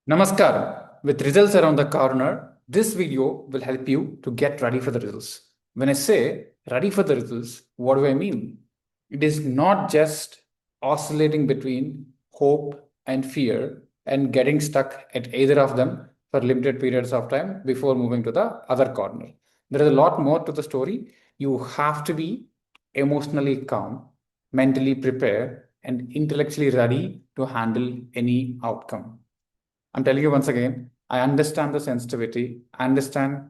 Namaskar. With results around the corner, this video will help you to get ready for the results. When I say ready for the results, what do I mean? It is not just oscillating between hope and fear and getting stuck at either of them for limited periods of time before moving to the other corner. There is a lot more to the story. You have to be emotionally calm, mentally prepared, and intellectually ready to handle any outcome. I'm telling you once again, I understand the sensitivity. I understand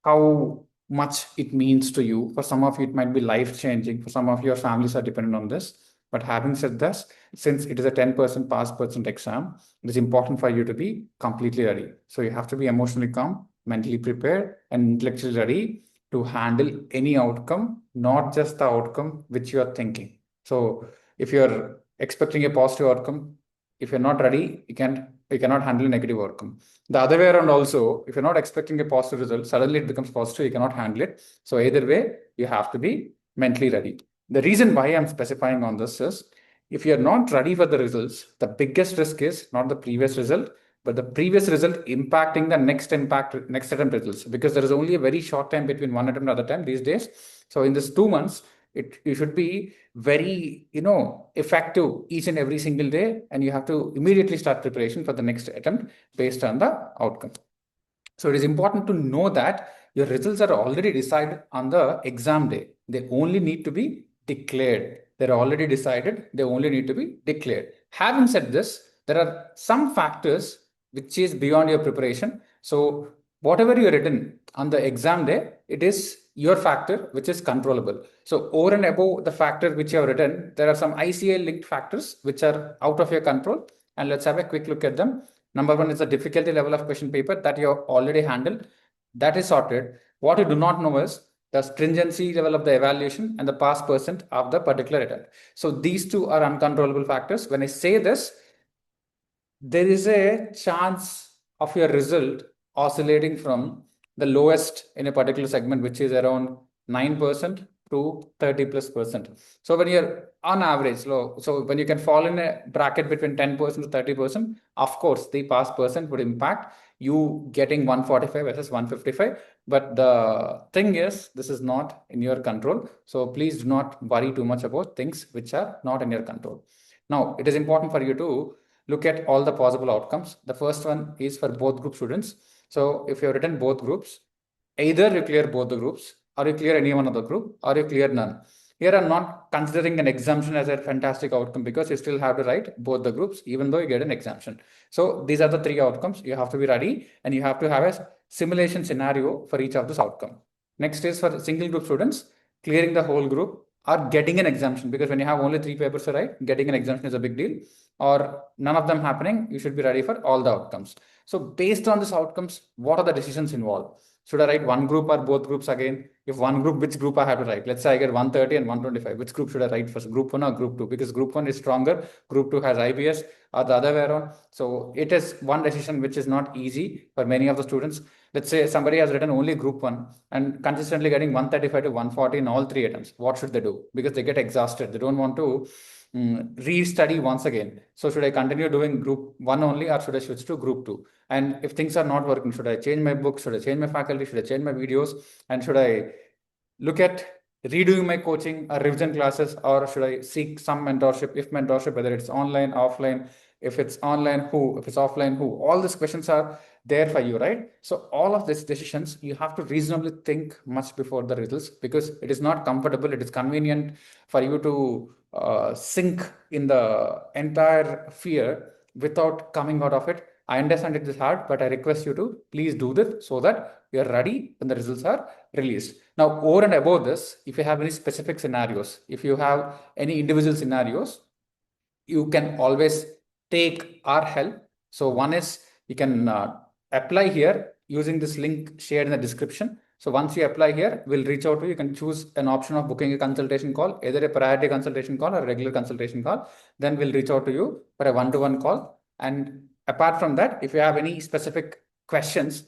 how much it means to you. For some of you, it might be life changing. For some of your families are dependent on this. But having said this, since it is a 10% pass percent exam, it is important for you to be completely ready. So you have to be emotionally calm, mentally prepared, and intellectually ready to handle any outcome, not just the outcome which you are thinking. So if you're expecting a positive outcome, if you're not ready, you cannot handle a negative outcome. The other way around also, if you're not expecting a positive result, suddenly it becomes positive, you cannot handle it. So either way, you have to be mentally ready. The reason why I'm specifying on this is, if you're not ready for the results, the biggest risk is not the previous result, but the previous result impacting the next attempt results, because there is only a very short time between one attempt and other time these days. So in this 2 months, you should be very effective each and every single day, and you have to immediately start preparation for the next attempt based on the outcome. So it is important to know that your results are already decided on the exam day. They only need to be declared. They're already decided. They only need to be declared. Having said this, there are some factors which is beyond your preparation. So whatever you written on the exam day, it is your factor which is controllable. So over and above the factor which you have written, there are some ICI linked factors which are out of your control. And let's have a quick look at them. Number one is the difficulty level of question paper that you have already handled. That is sorted. What you do not know is the stringency level of the evaluation and the pass percent of the particular attempt. So these two are uncontrollable factors. When I say this, there is a chance of your result oscillating from the lowest in a particular segment, which is around 9% to 30+%. So when you're on average low, so when you can fall in a bracket between 10% to 30%, of course, the pass percent would impact you getting 145 versus 155. But the thing is, this is not in your control. So please do not worry too much about things which are not in your control. Now, it is important for you to look at all the possible outcomes. The first one is for both group students. So if you have written both groups, either you clear both the groups, or you clear any one of the group, or you clear none. Here I'm not considering an exemption as a fantastic outcome, because you still have to write both the groups even though you get an exemption. So these are the three outcomes. You have to be ready, and you have to have a simulation scenario for each of this outcome. Next is for single group students, clearing the whole group or getting an exemption, because when you have only 3 papers to write, getting an exemption is a big deal. Or none of them happening, you should be ready for all the outcomes. So based on these outcomes, what are the decisions involved? Should I write one group or both groups again? If one group, which group I have to write? Let's say I get 130 and 125. Which group should I write first? Group 1 or group 2? Because group 1 is stronger, group 2 has IBS, or the other way around. So it is one decision which is not easy for many of the students. Let's say somebody has written only group 1 and consistently getting 135 to 140 in all 3 attempts. What should they do? Because they get exhausted. They don't want to re-study once again. So should I continue doing group 1 only, or should I switch to group 2? And if things are not working, should I change my book? Should I change my faculty? Should I change my videos? And should I look at redoing my coaching or revision classes, or should I seek some mentorship? If mentorship, whether it's online, offline, if it's online, who? If it's offline, who? All these questions are there for you, right? So all of these decisions, you have to reasonably think much before the results, because it is not comfortable. It is convenient for you to sink in the entire fear without coming out of it. I understand it is hard, but I request you to please do this so that you are ready when the results are released. Now, over and above this, if you have any specific scenarios, if you have any individual scenarios, you can always take our help. So one is, you can apply here using this link shared in the description. So once you apply here, we'll reach out to you. You can choose an option of booking a consultation call, either a priority consultation call or a regular consultation call. Then we'll reach out to you for a one-to-one call. And apart from that, if you have any specific questions,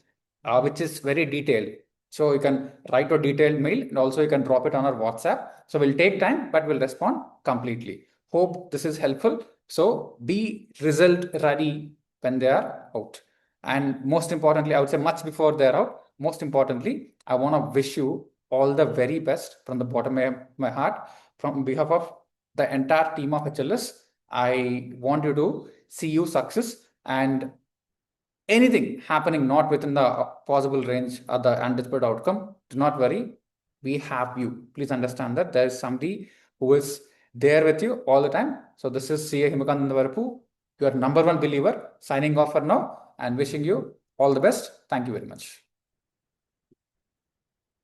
which is very detailed, so you can write a detailed mail, and also you can drop it on our WhatsApp. So we'll take time, but we'll respond completely. Hope this is helpful. So be result ready when they are out. And most importantly, I would say much before they're out, most importantly, I want to wish you all the very best from the bottom of my heart, from behalf of the entire team of HLS. I want you to see you success, and anything happening not within the possible range or the anticipated outcome, do not worry. We have you. Please understand that there is somebody who is there with you all the time. So this is CA Himakandavarapu, your number one believer, signing off for now and wishing you all the best. Thank you very much.